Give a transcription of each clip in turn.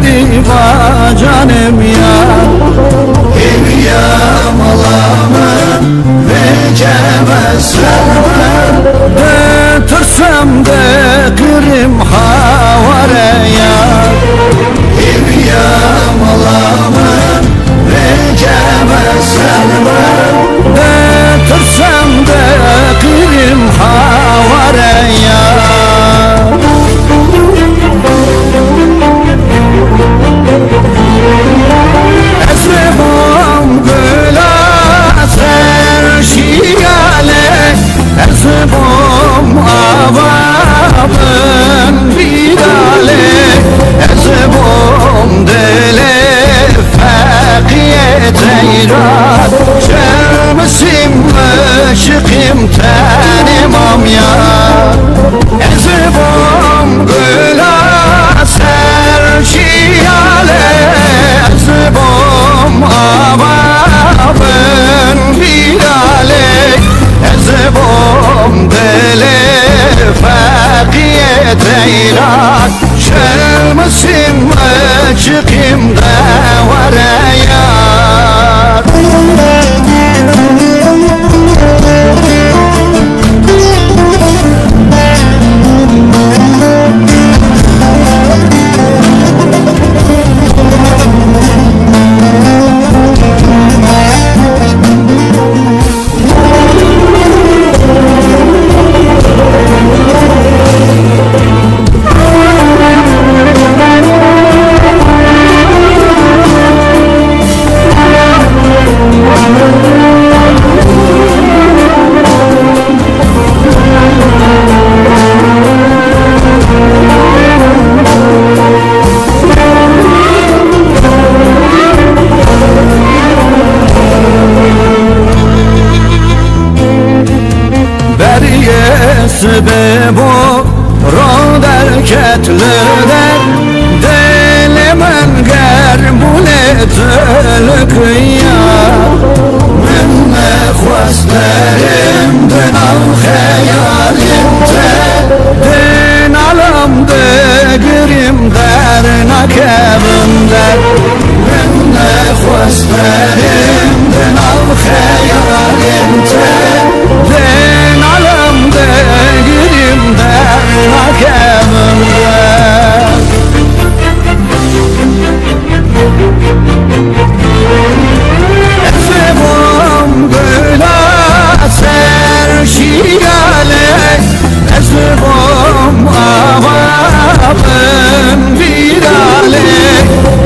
زیبا جانم یار eviyam alamın ve ceveslerden götürsem de kırım havaraya eviyam alamın ve ceveslerden götürsem de kırım havaraya ezbom avabın vidale ezbom dele fakiyet eyran şermesim aşıkım tanımam ya ezbom güla serşiyale ezbom avabın vidale ezbom dele fakiyet eyran şermesim aşıkım davaraya sebebo ro derketleder dele men gerbulet ölküya minne khwastlerim al hayalimte den alamda girim der nakabimder minne khwastlerim al hayalimte den alamda girim der nakabimder ezbom güla serşiyale ezbom avabın vidale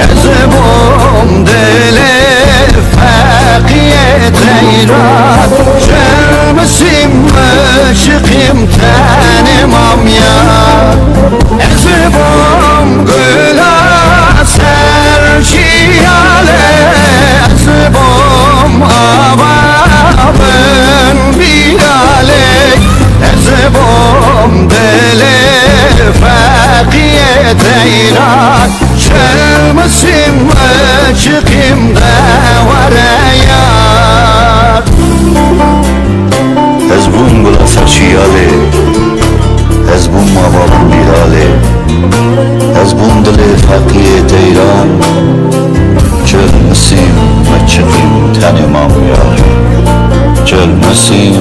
ezbom dele fakiyet eyran şermesim aşıkım tanımam ya ezbom güla serşiyale ezbom avabın vidale ezbom dele fakiyet eyran şermesim aşıkım davaraya ezbom güla serşiyale ezbom avabın vidale ezbom dele fakiyet eyran şermesim aşıkım tanımam ya şermesim